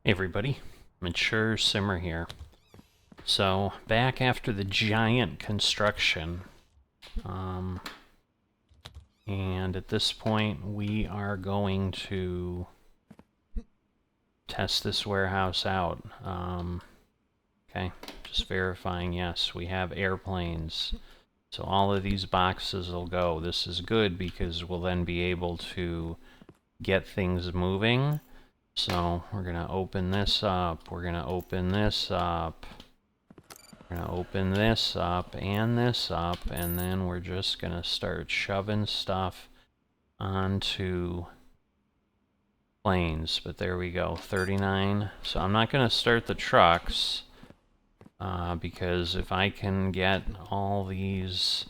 Hey everybody, Mature Simmer here. So, back after the giant construction, and at this point we are going to test this warehouse out. Okay, just verifying, yes, we have airplanes. So all of these boxes will go. This is good because we'll then be able to get things moving. So we're going to open this up, we're going to open this up, we're going to open this up, and then we're just going to start shoving stuff onto planes. But there we go, 39. So I'm not going to start the trucks, because if I can get all these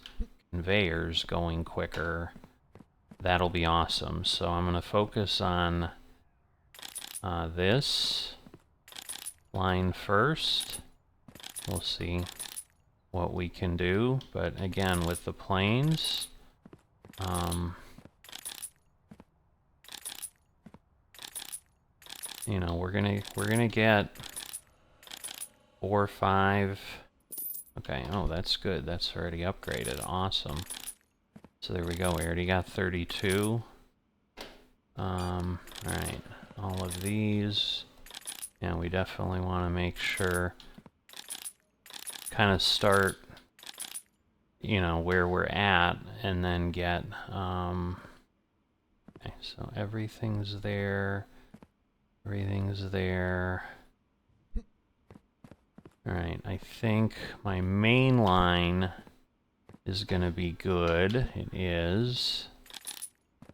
conveyors going quicker, that'll be awesome. So I'm going to focus on this line first. We'll see what we can do, but again, with the planes, you know, we're gonna get 4 or 5. Okay, oh, that's good. That's already upgraded. Awesome. So there we go. We already got 32. All right, all of these. Yeah, we definitely want to make sure, kind of start, you know, where we're at, and then get, okay, so everything's there. Everything's there. Alright, I think my main line is gonna be good. It is.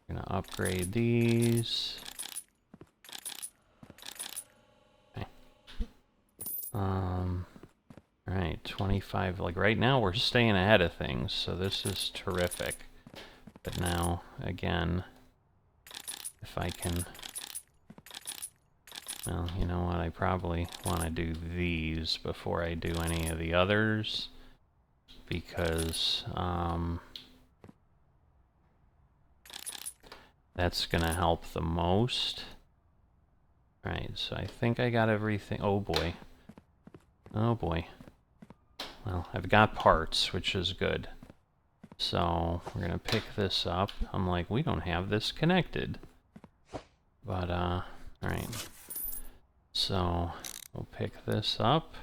I'm gonna upgrade these. Okay. Alright, 25. Like right now we're staying ahead of things, so this is terrific. But now, again, if I can... Well, you know what, I probably want to do these before I do any of the others, because that's going to help the most. Alright, so I think I got everything. Oh boy. Oh boy. Well, I've got parts, which is good. So, we're going to pick this up. I'm like, we don't have this connected. But, alright. So, we'll pick this up.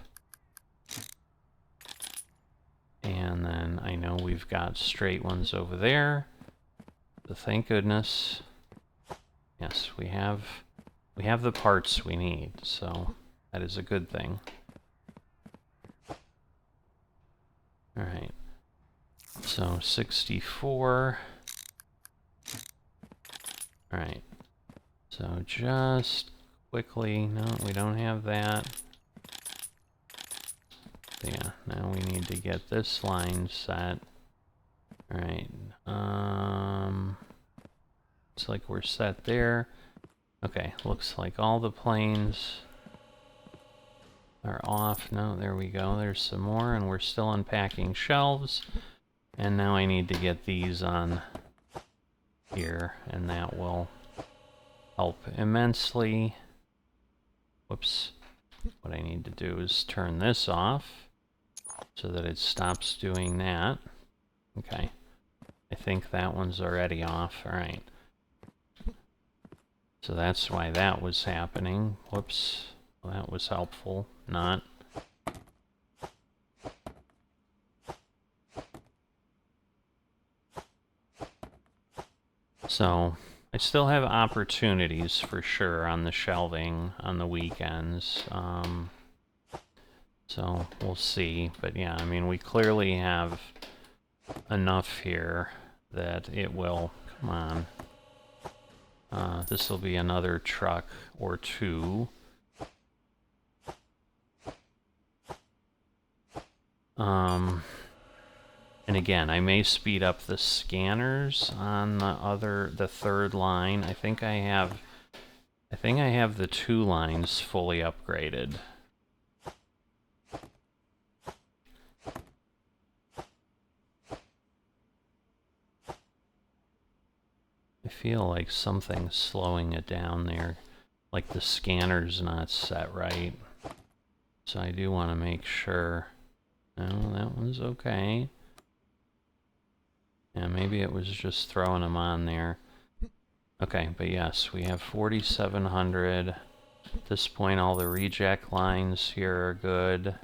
And then I know we've got straight ones over there. So thank goodness. Yes, we have the parts we need, so that is a good thing. Alright. So 64. Alright. So just quickly, no, we don't have that. Yeah, now we need to get this line set. Alright, looks like we're set there. Okay, looks like all the planes are off. No, there we go, there's some more, and we're still unpacking shelves. And now I need to get these on here, and that will help immensely. Whoops. What I need to do is turn this off so that it stops doing that. Okay. I think that one's already off. Alright. So that's why that was happening. Whoops. Well, that was helpful. Not. So, I still have opportunities for sure on the shelving on the weekends. So, we'll see. But yeah, I mean, we clearly have enough here that it will... Come on. This will be another truck or two. And again, I may speed up the scanners on the third line. I think I have the 2 lines fully upgraded. I feel like something's slowing it down there. like the scanner's not set right. So I do want to make sure. No, that one's okay. Yeah, maybe it was just throwing them on there. Okay, but yes, we have 4,700. At this point, all the reject lines here are good.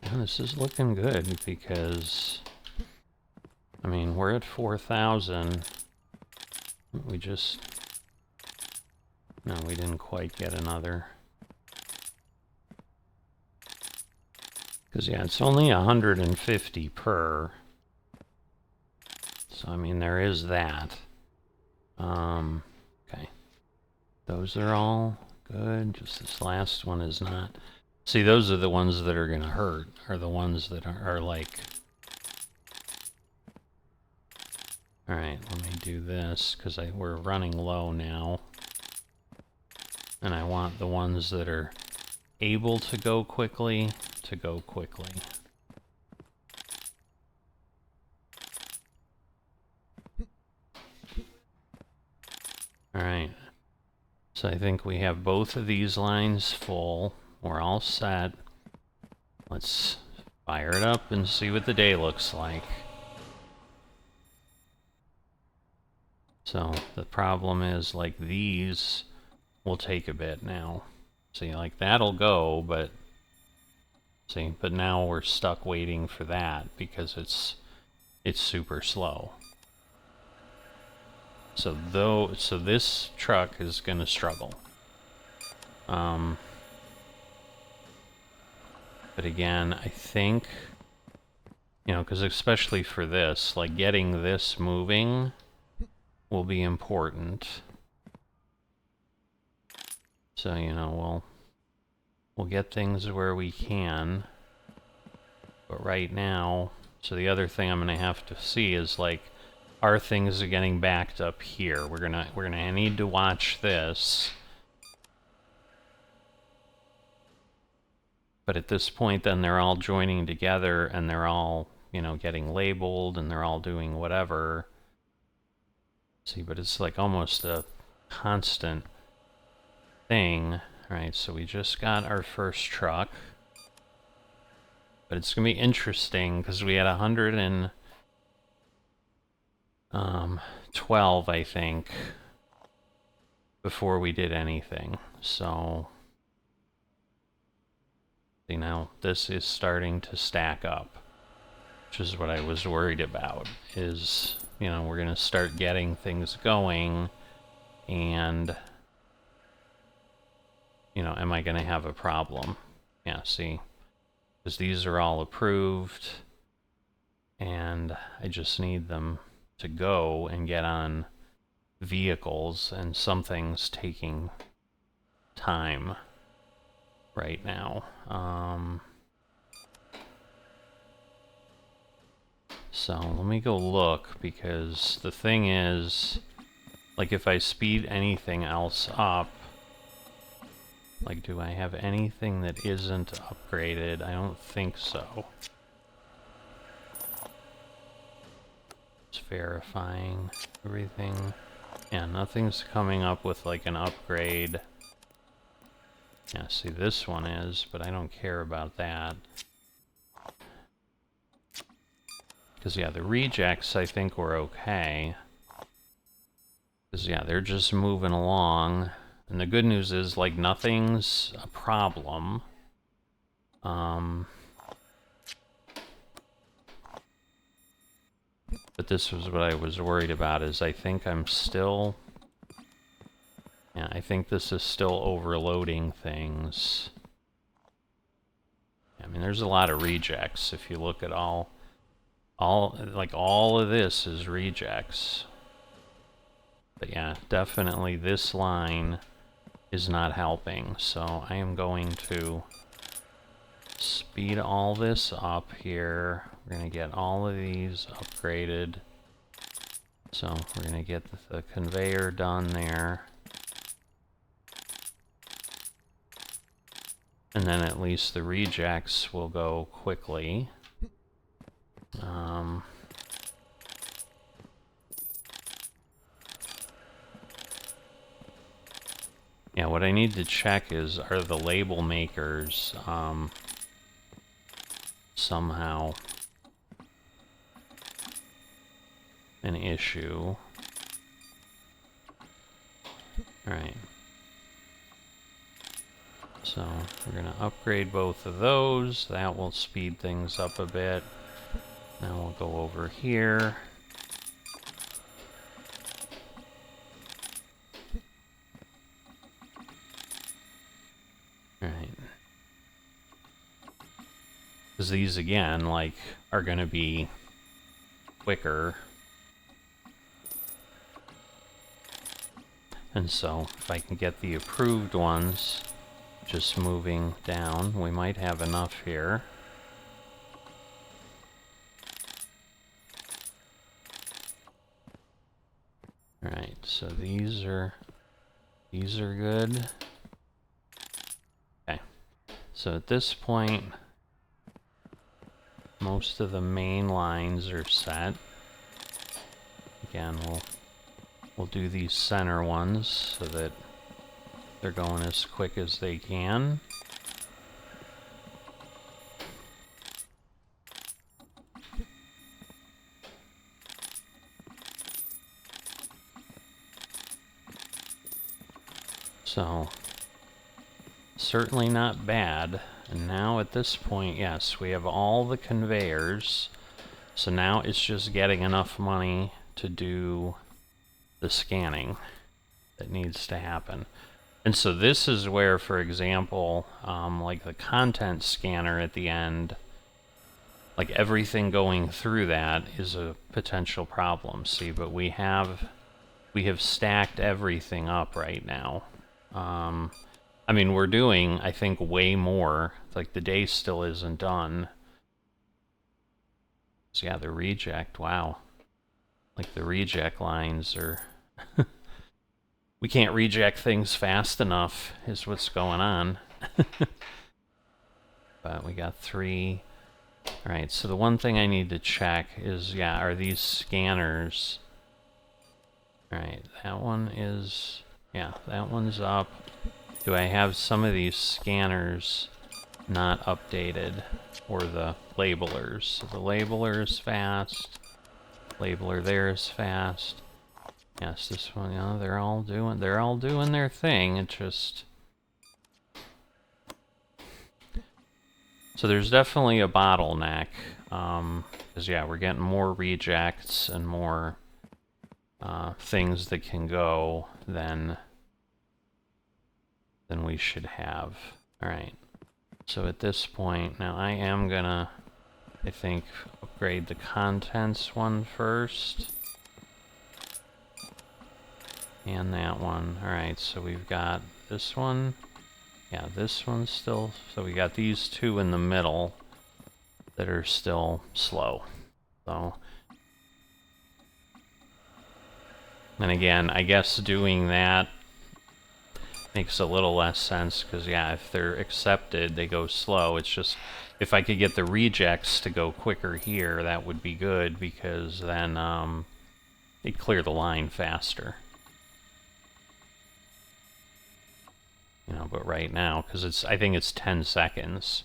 And this is looking good because, I mean, we're at 4,000. We just... No, we didn't quite get another. Because, yeah, it's only 150 per. So, I mean, there is that. Okay. Those are all good. Just this last one is not. See, those are the ones that are going to hurt, are the ones that are like... Alright, let me do this, because we're running low now. And I want the ones that are able to go quickly. Alright. So I think we have both of these lines full. We're all set. Let's fire it up and see what the day looks like. So the problem is, like, these will take a bit now. See, like, that'll go, but... See, but now we're stuck waiting for that because it's super slow. So this truck is gonna struggle. But again, I think, you know, because especially for this, like, getting this moving will be important. So, you know, we'll get things where we can. But right now, so the other thing I'm gonna have to see is, like, are things getting backed up here? We're gonna need to watch this. But at this point, then they're all joining together and they're all, you know, getting labeled and they're all doing whatever. See, but it's like almost a constant thing. Alright, so we just got our first truck. But it's gonna be interesting because we had 112, I think, before we did anything. So, see, now this is starting to stack up, which is what I was worried about, is, you know, we're gonna start getting things going and, you know, am I gonna have a problem? Yeah, see, because these are all approved and I just need them to go and get on vehicles, and something's taking time right now. So let me go look, because the thing is, like, if I speed anything else up, like, do I have anything that isn't upgraded? I don't think so. Just verifying everything. Yeah, nothing's coming up with, like, an upgrade. Yeah, see, this one is, but I don't care about that. Because, yeah, the rejects, I think, were okay. Because, yeah, they're just moving along. And the good news is, like, nothing's a problem. But this was what I was worried about, is I think I'm still... Yeah, I think this is still overloading things. I mean, there's a lot of rejects. If you look at all of this is rejects. But yeah, definitely this line is not helping. So I am going to speed all this up here. We're going to get all of these upgraded. So we're going to get the conveyor done there. And then at least the rejects will go quickly. Yeah, what I need to check is, are the label makers somehow an issue? Alright. So we're going to upgrade both of those. That will speed things up a bit. Now we'll go over here. Alright. Because these, again, like, are going to be quicker. And so, if I can get the approved ones just moving down, we might have enough here. Alright, so these are good. Okay. So at this point, most of the main lines are set. Again, we'll do these center ones so that they're going as quick as they can. So, certainly not bad. And now at this point, yes, we have all the conveyors. So now it's just getting enough money to do the scanning that needs to happen. And so this is where, for example, like the content scanner at the end, like everything going through that is a potential problem. See, but we have stacked everything up right now. I mean, we're doing, I think, way more. Like, the day still isn't done. So yeah, the reject, wow. Like, the reject lines are... We can't reject things fast enough, is what's going on. But we got 3. Alright, so the one thing I need to check is, yeah, are these scanners... Alright, that one is... Yeah, that one's up. Do I have some of these scanners not updated? Or the labelers? So the labeler is fast. Labeler there is fast. Yes, this one, you know, they're all doing their thing. It just... So there's definitely a bottleneck. Because, yeah, we're getting more rejects and more things that can go than we should have. Alright. So at this point, now I am gonna, I think, upgrade the contents one first. And that one. Alright, so we've got this one. Yeah, this one's still... So we got these 2 in the middle that are still slow. So... And again, I guess doing that makes a little less sense, because, yeah, if they're accepted, they go slow. It's just, if I could get the rejects to go quicker here, that would be good, because then they'd clear the line faster. You know, but right now, because I think it's 10 seconds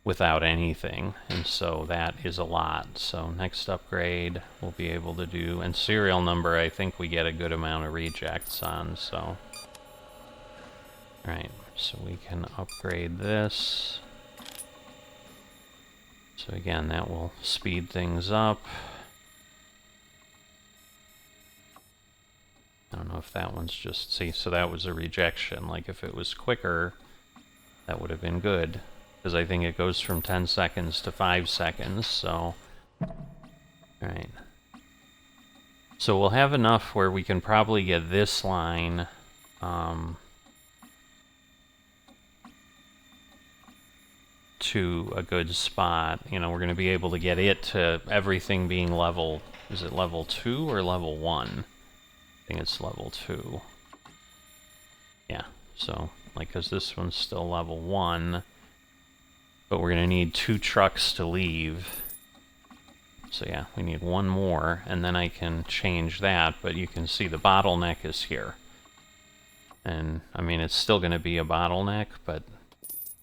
without anything, and so that is a lot. So next upgrade we'll be able to do, and serial number I think we get a good amount of rejects on, so... Alright, so we can upgrade this. So again, that will speed things up. I don't know if that one's just... See, so that was a rejection. Like, if it was quicker, that would have been good. Because I think it goes from 10 seconds to 5 seconds, so... Alright. So we'll have enough where we can probably get this line... to a good spot. You know, we're going to be able to get it to everything being level... Is it level 2 or level 1? I think it's level 2. Yeah, so like, because this one's still level 1, but we're going to need 2 trucks to leave. So yeah, we need 1 more, and then I can change that, but you can see the bottleneck is here. And, I mean, it's still going to be a bottleneck, but,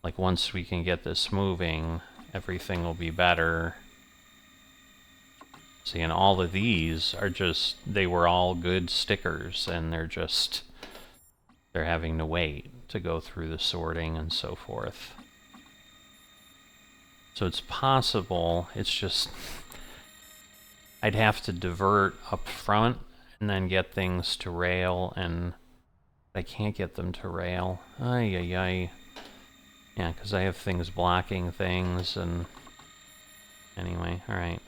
like, once we can get this moving, everything will be better. See, and all of these are just, they were all good stickers, and they're having to wait to go through the sorting and so forth. So it's possible, it's just, I'd have to divert up front and then get things to rail, and I can't get them to rail. Ay, ay, ay. Yeah, because I have things blocking things, and anyway, alright.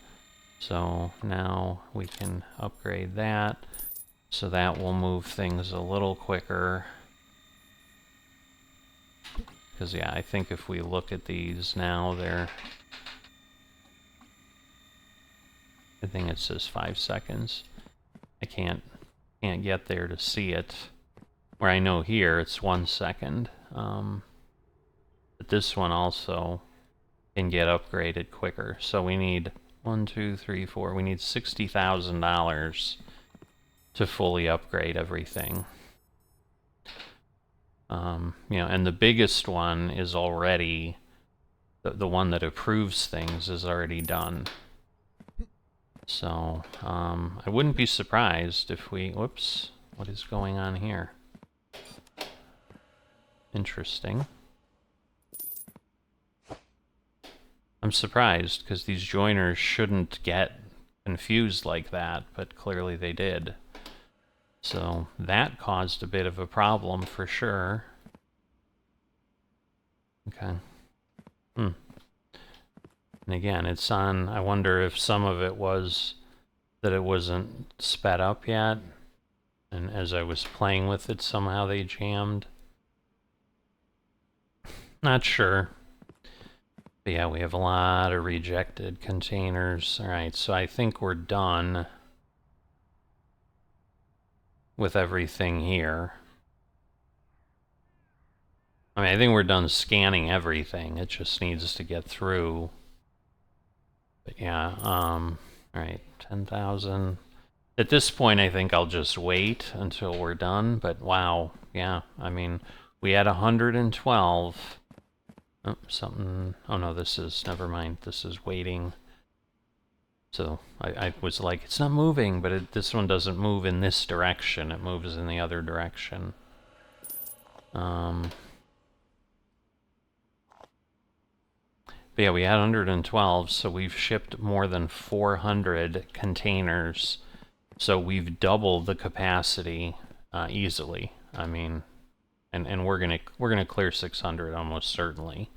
So now we can upgrade that, so that will move things a little quicker. Because, yeah, I think if we look at these now, I think it says 5 seconds. I can't get there to see it. Where I know here, it's 1 second. But this one also can get upgraded quicker. So we need 1, 2, 3, 4. We need $60,000 to fully upgrade everything. You know, and the biggest one is already, the one that approves things is already done. So, I wouldn't be surprised if we, whoops, what is going on here? Interesting. I'm surprised, because these joiners shouldn't get confused like that, but clearly they did. So that caused a bit of a problem for sure. Okay. And again, it's on, I wonder if some of it was that it wasn't sped up yet, and as I was playing with it, somehow they jammed. Not sure. But yeah, we have a lot of rejected containers. Alright, so I think we're done with everything here. I mean, I think we're done scanning everything. It just needs to get through. But yeah, alright, 10,000. At this point, I think I'll just wait until we're done, but wow, yeah, I mean, we had 112. Oh, something, oh no, this is, never mind, this is waiting. So I was like, it's not moving, but this one doesn't move in this direction, it moves in the other direction. But yeah, we had 112, so we've shipped more than 400 containers. So we've doubled the capacity easily. I mean, and we're gonna clear 600 almost certainly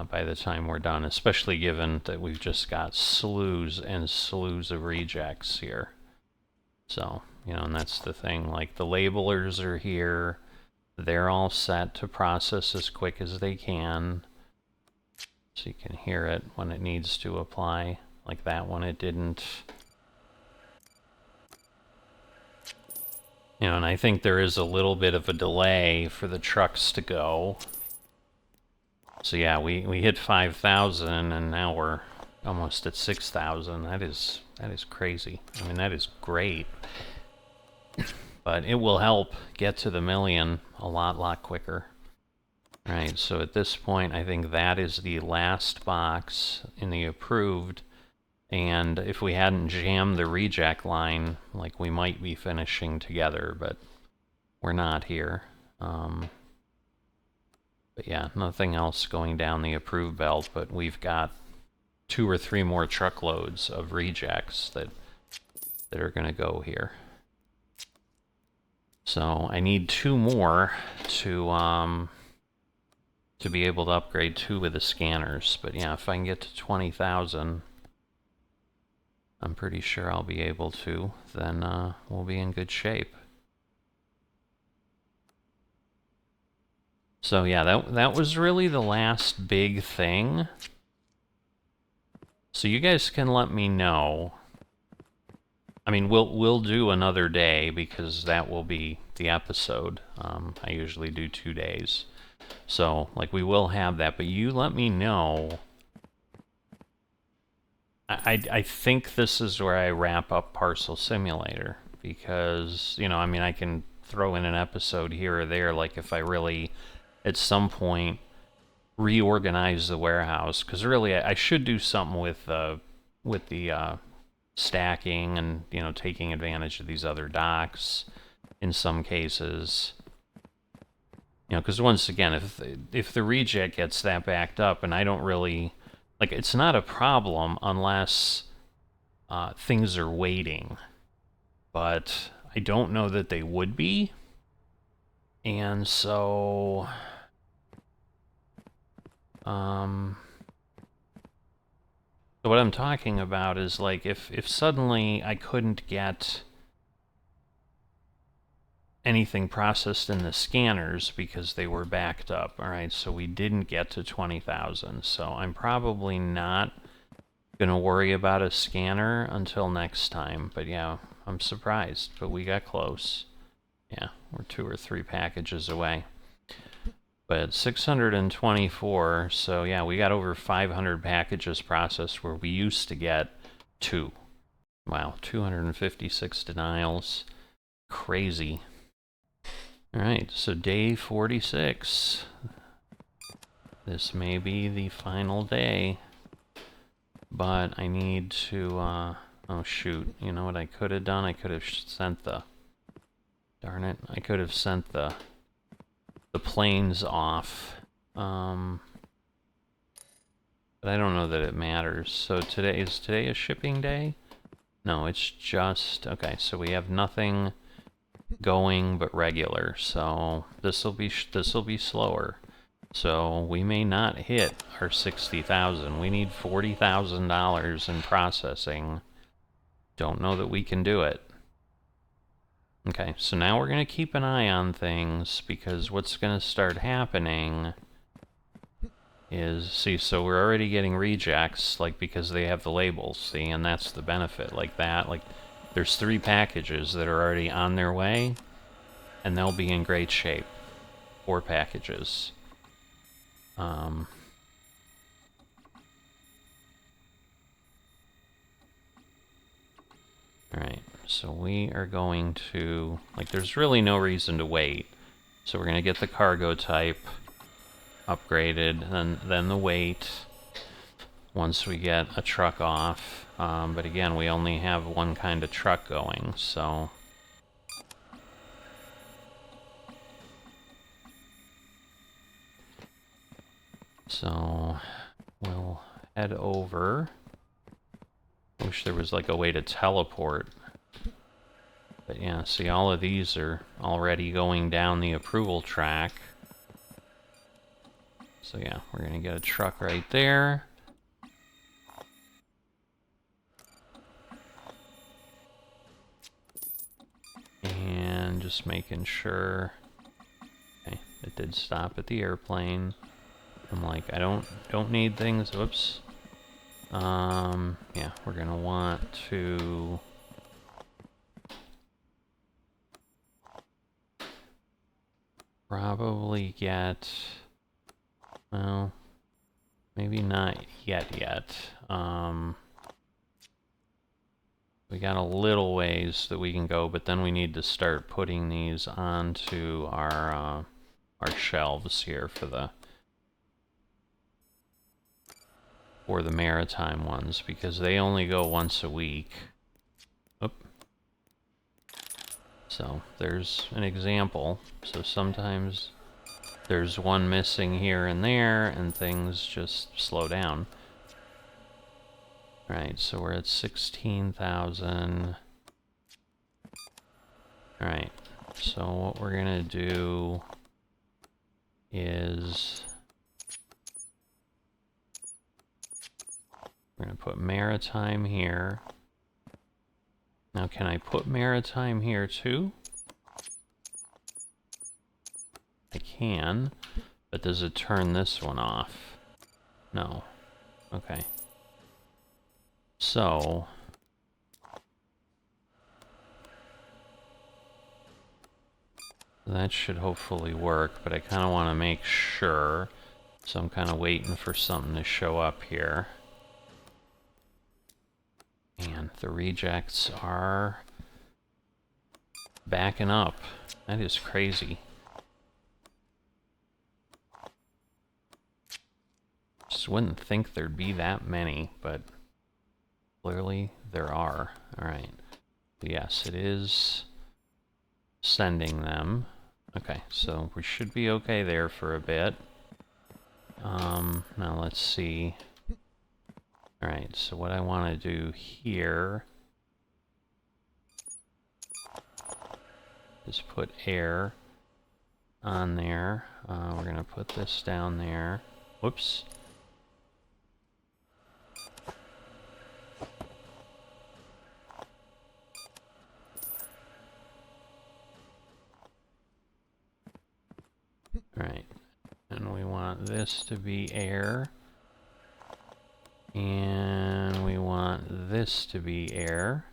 by the time we're done, especially given that we've just got slews and slews of rejects here. So, you know, and that's the thing, like the labelers are here, they're all set to process as quick as they can. So you can hear it when it needs to apply. Like that one, it didn't. You know, and I think there is a little bit of a delay for the trucks to go. So yeah, we hit 5,000 and now we're almost at 6,000. That is crazy. I mean, that is great. But it will help get to the million a lot quicker. Right, so at this point, I think that is the last box in the approved, and if we hadn't jammed the reject line, like, we might be finishing together, but we're not here. But yeah, nothing else going down the approved belt, but we've got 2 or 3 more truckloads of rejects that are going to go here. So I need 2 more to be able to upgrade 2 of the scanners. But yeah, if I can get to 20,000, I'm pretty sure I'll be able to. Then we'll be in good shape. So yeah, that was really the last big thing. So you guys can let me know. I mean, we'll do another day because that will be the episode. I usually do 2 days. So, like, we will have that, but you let me know. I think this is where I wrap up Parcel Simulator, because, you know, I mean, I can throw in an episode here or there, like if I really, at some point, reorganize the warehouse, because really I should do something with the stacking and, you know, taking advantage of these other docks in some cases. You know, because once again, if the reject gets that backed up, and I don't really, like, it's not a problem unless things are waiting, but I don't know that they would be, and so so what I'm talking about is, like, if suddenly I couldn't get anything processed in the scanners because they were backed up, all right, so we didn't get to 20,000, so I'm probably not gonna worry about a scanner until next time. But yeah, I'm surprised, but we got close. Yeah, we're 2 or 3 packages away. But 624, so yeah, we got over 500 packages processed where we used to get 2. Wow, 256 denials. Crazy. Alright, so day 46. This may be the final day, but I need to, oh shoot, you know what I could have done? I could have sent the, darn it, I could have sent the planes off, but I don't know that it matters. So is today a shipping day? No, it's just, okay, so we have nothing going but regular, so this'll be slower. So we may not hit our 60,000. We need $40,000 in processing. Don't know that we can do it. Okay, so now we're going to keep an eye on things, because what's going to start happening is, see, so we're already getting rejects, like, because they have the labels, see, and that's the benefit, like that, like, there's 3 packages that are already on their way, and they'll be in great shape. 4 packages. Alright, so we are going to, like, there's really no reason to wait. So we're going to get the cargo type upgraded, and then the weight once we get a truck off. But again, we only have one kind of truck going, so... So we'll head over. Wish there was like a way to teleport. But yeah, see, all of these are already going down the approval track. So yeah, we're gonna get a truck right there. And just making sure. Okay, it did stop at the airplane. I'm like, I don't need things. Whoops. Yeah, we're gonna want to probably get, well, maybe not yet. We got a little ways that we can go, but then we need to start putting these onto our shelves here for the maritime ones, because they only go once a week. Oop. So there's an example. So sometimes there's one missing here and there, and things just slow down. Alright, so we're at 16,000. Alright, so what we're gonna do is we're gonna put maritime here. Now, can I put maritime here too? I can, but does it turn this one off? No. Okay. So That should hopefully work, but I kind of want to make sure. So I'm kind of waiting for something to show up here. And the rejects are backing up. That is crazy. Just wouldn't think there'd be that many, but clearly there are. Alright. Yes, it is sending them. Okay, so we should be okay there for a bit. Now let's see. Alright, so what I want to do here is put air on there. We're going to put this down there. Whoops. Alright, and we want this to be air. And we want this to be air.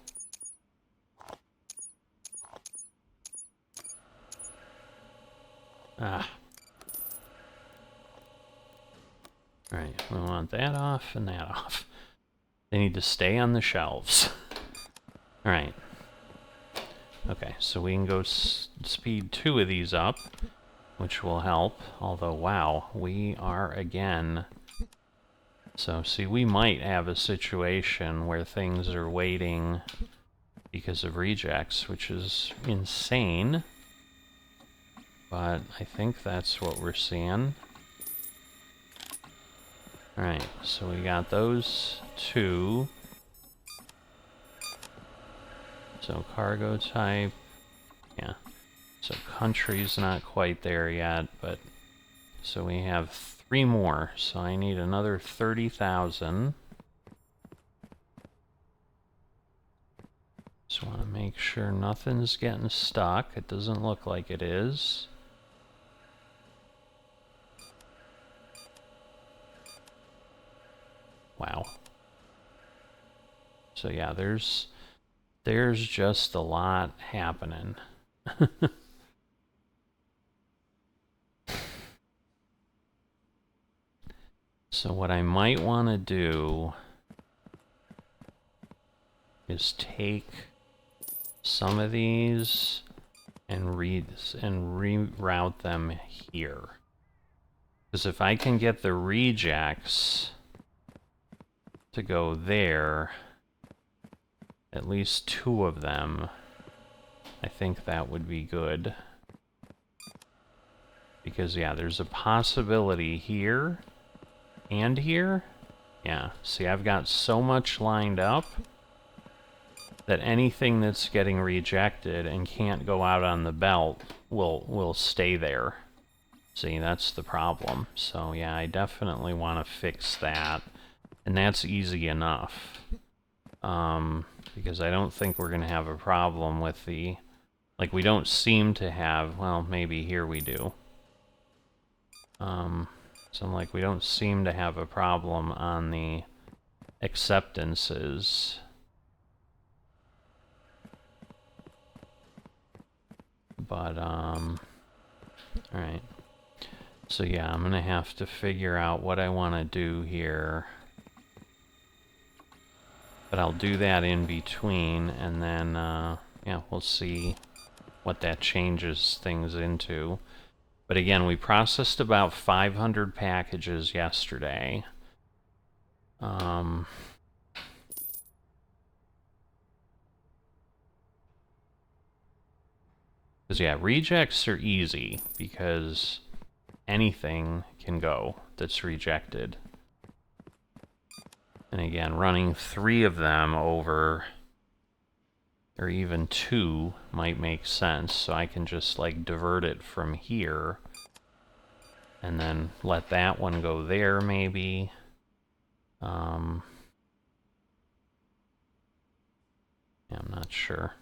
Ah. Alright, we want that off and that off. They need to stay on the shelves. Alright. Okay, so we can go speed 2 of these up, which will help. Although, wow, we are again... So, see, we might have a situation where things are waiting because of rejects, which is insane. But I think that's what we're seeing. Alright, so we got those 2. So cargo type, yeah. So country's not quite there yet, but... So we have 3 more, so I need another 30,000. Just want to make sure nothing's getting stuck. It doesn't look like it is. Wow. So yeah, there's just a lot happening. So what I might want to do is take some of these and reroute them here. Because if I can get the rejects to go there, at least 2 of them, I think that would be good. Because, yeah, there's a possibility here and here. Yeah, see, I've got so much lined up that anything that's getting rejected and can't go out on the belt will stay there. See, that's the problem. So, yeah, I definitely want to fix that. And that's easy enough. Because I don't think we're going to have a problem with the... Like, we don't seem to have... Well, maybe here we do. So I'm like, we don't seem to have a problem on the acceptances. But, alright. So yeah, I'm gonna have to figure out what I want to do here. But I'll do that in between, and then, yeah, we'll see what that changes things into. But again, we processed about 500 packages yesterday. Because, yeah, rejects are easy, because anything can go that's rejected. And again, running 3 of them over, or even 2, might make sense. So I can just, like, divert it from here, and then let that one go there, maybe. Yeah, I'm not sure.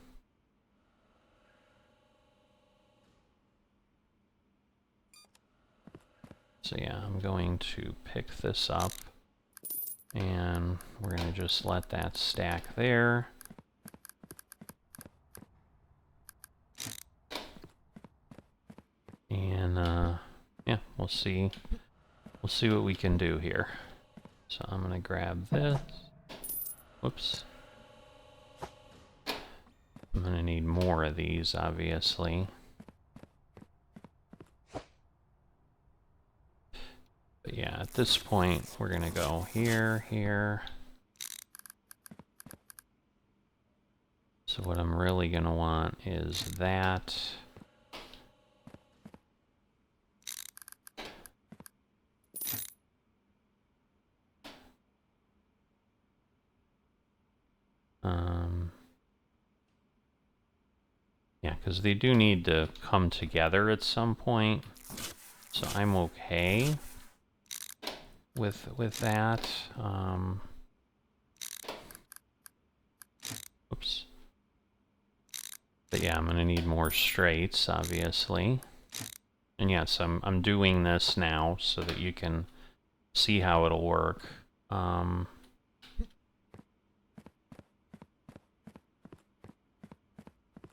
So yeah, I'm going to pick this up. And we're going to just let that stack there. we'll see. We'll see what we can do here. So I'm gonna grab this. Whoops. I'm gonna need more of these, obviously. But yeah, at this point, we're gonna go here, here. So what I'm really gonna want is that. Yeah, because they do need to come together at some point. So I'm okay with that. Oops. But yeah, I'm gonna need more straights, obviously. And yes, I'm doing this now so that you can see how it'll work.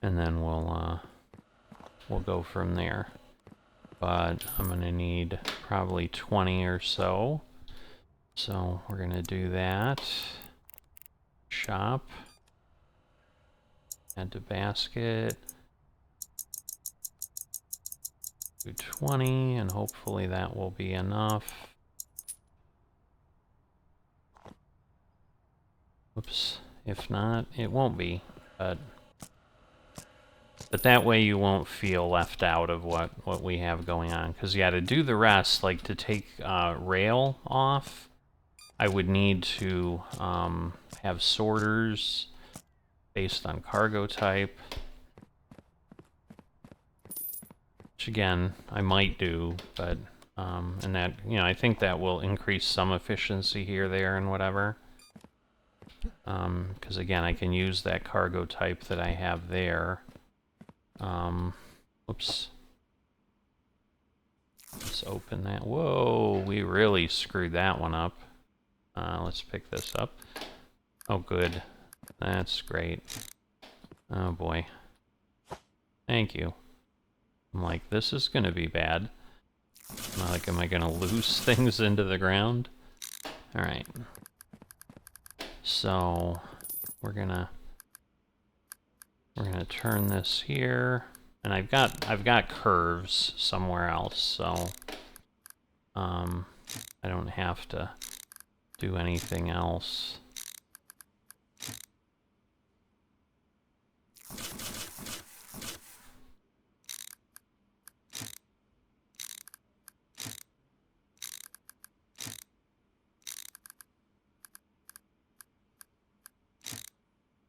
And then we'll go from there. But I'm gonna need probably 20 or so. So we're gonna do that. Shop. Add to basket. Do 20, and hopefully that will be enough. Oops. If not, it won't be. But that way you won't feel left out of what we have going on. Because yeah, to do the rest, like to take rail off, I would need to have sorters based on cargo type. Which again, I might do, but, and that, you know, I think that will increase some efficiency here, there, and whatever. Because again, I can use that cargo type that I have there. Oops. Let's open that. Whoa, we really screwed that one up. Let's pick this up. Oh, good. That's great. Oh, boy. Thank you. I'm like, this is going to be bad. I'm like, am I going to lose things into the ground? Alright. So, we're gonna turn this here. And I've got curves somewhere else, so I don't have to do anything else.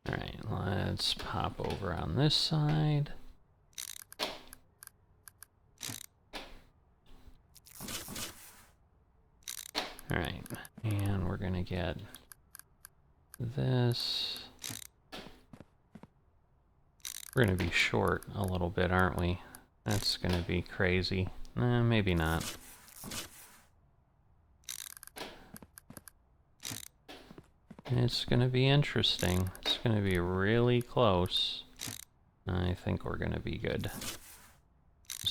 Alright, let's pop over on this side. Alright, and we're gonna get this. We're gonna be short a little bit, aren't we? That's gonna be crazy. Maybe not. It's gonna be interesting. It's gonna be really close. I think we're gonna be good.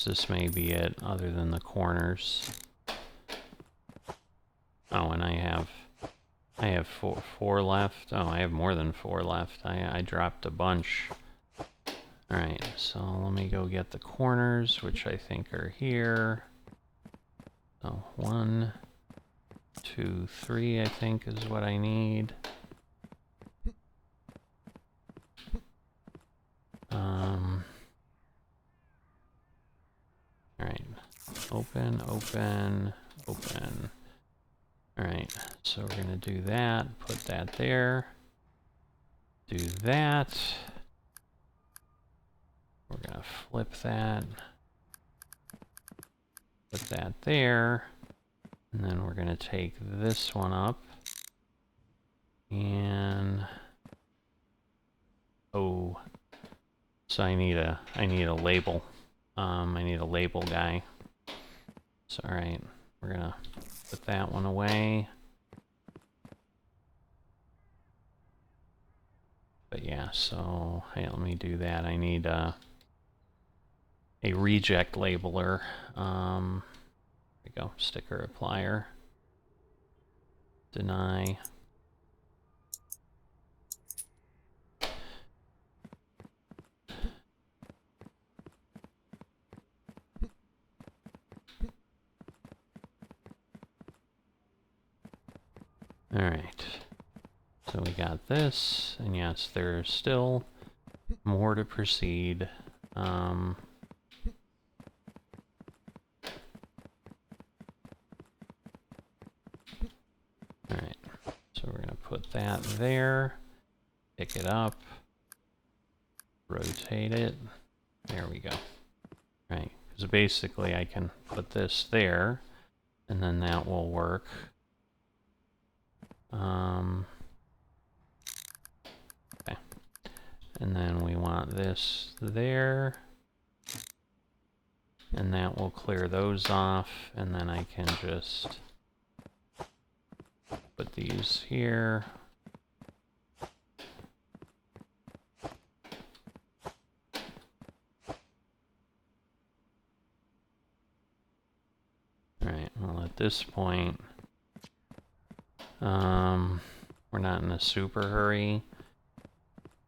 This may be it, other than the corners. Oh, and I have four left. Oh, I have more than 4 left. I dropped a bunch. Alright, so let me go get the corners, which I think are here. So 1, 2, 3, I think is what I need. Alright, open, open, open. Alright, so we're gonna do that, put that there, do that. We're gonna flip that, put that there, and then we're gonna take this one up, and oh, so I need a label. I need a label guy. So alright, we're gonna put that one away. But yeah, so hey, let me do that. I need a reject labeler. go. Sticker applier. Deny. All right. So we got this, and yes, there's still more to proceed. All right. So we're going to put that there, pick it up, rotate it. There we go. Right. Because basically I can put this there, and then that will work. Okay. And then we want this there. And that will clear those off, and then I can just put these here. Alright, well at this point, we're not in a super hurry,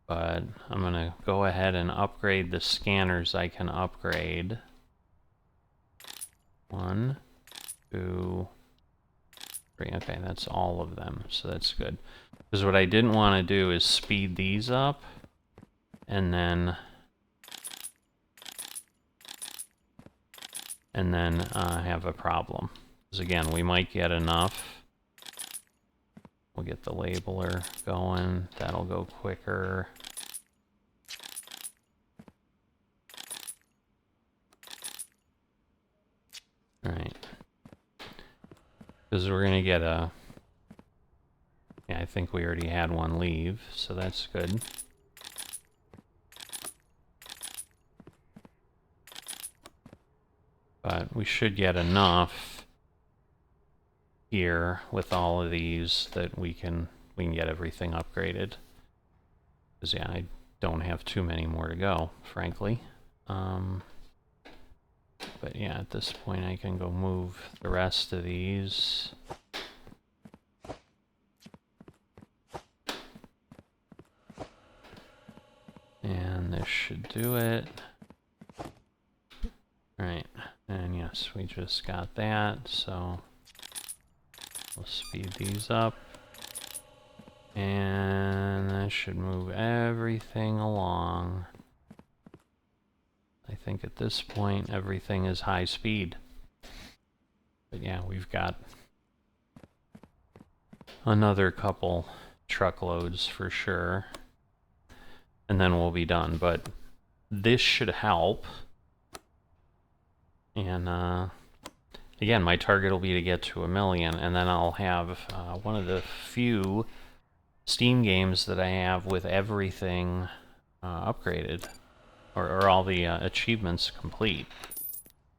but I'm going to go ahead and upgrade the scanners I can upgrade. 1, 2, 3. Okay, that's all of them, so that's good. Because what I didn't want to do is speed these up, and then have a problem. Because again, we might get enough. We'll get the labeler going. That'll go quicker. All right. Because we're going to get a... Yeah, I think we already had one leave, so that's good. But we should get enough here with all of these that we can get everything upgraded. Because yeah, I don't have too many more to go, frankly. But yeah, at this point I can go move the rest of these. And this should do it. Alright, and yes, we just got that, so we'll speed these up. And that should move everything along. I think at this point everything is high speed. But yeah, we've got another couple truckloads for sure. And then we'll be done, but this should help. And again, my target will be to get to 1 million, and then I'll have one of the few Steam games that I have with everything upgraded, or all the achievements complete.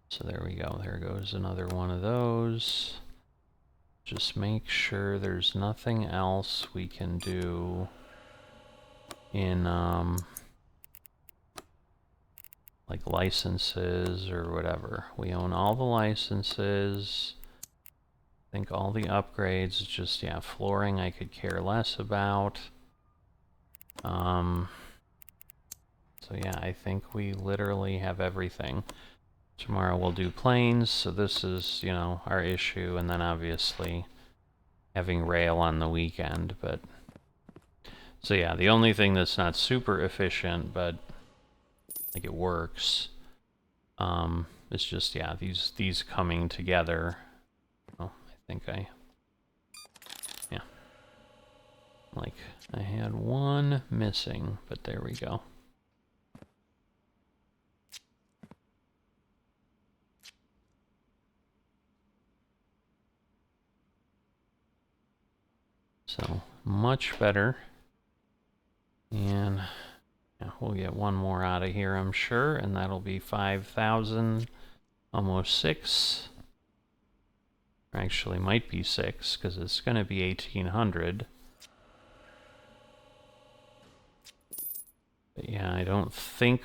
So there we go. There goes another one of those. Just make sure there's nothing else we can do in like licenses or whatever. We own all the licenses. I think all the upgrades, just, yeah, flooring I could care less about. So yeah, I think we literally have everything. Tomorrow we'll do planes, so this is, you know, our issue, and then obviously having rail on the weekend, but... So yeah, the only thing that's not super efficient, but like it works, it's just, yeah, these coming together. Oh, I think yeah. Like, I had one missing, but there we go. So, much better. And yeah, we'll get one more out of here, I'm sure, and that'll be 5,000, almost 6. Actually, might be 6, because it's going to be 1,800. But yeah, I don't think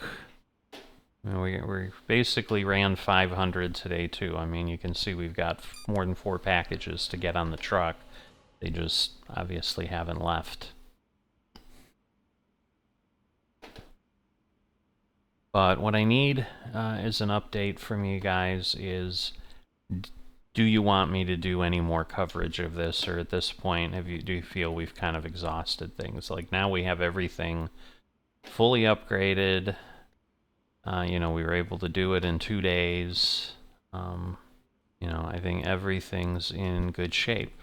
I mean, we basically ran 500 today too. I mean, you can see we've got more than 4 packages to get on the truck. They just obviously haven't left. But what I need as an update from you guys is, do you want me to do any more coverage of this, or at this point do you feel we've kind of exhausted things? Like, now we have everything fully upgraded. You know, we were able to do it in 2 days. You know, I think everything's in good shape.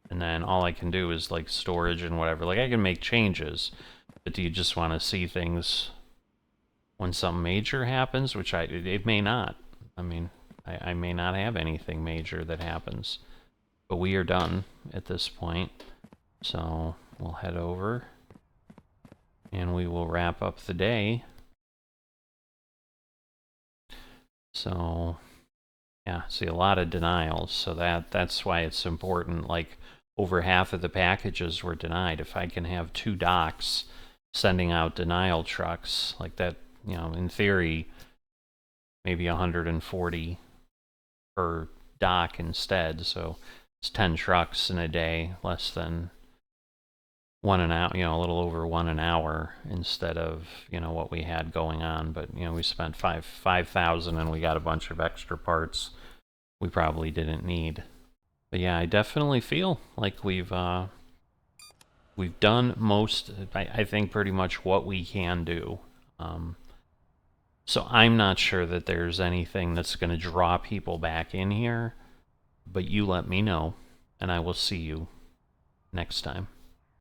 And then all I can do is like storage and whatever. Like, I can make changes, but do you just want to see things when something major happens? Which it may not. I mean, I may not have anything major that happens. But we are done at this point. So we'll head over and we will wrap up the day. So yeah, see, a lot of denials. So that's why it's important. Like, over half of the packages were denied. If I can have 2 docks sending out denial trucks like that, you know, in theory, maybe 140 per dock instead. So it's 10 trucks in a day, less than 1 an hour, you know, a little over 1 an hour instead of, you know, what we had going on. But, you know, we spent 5,000 and we got a bunch of extra parts we probably didn't need. But yeah, I definitely feel like we've done most, I think pretty much what we can do. So I'm not sure that there's anything that's going to draw people back in here, but you let me know, and I will see you next time.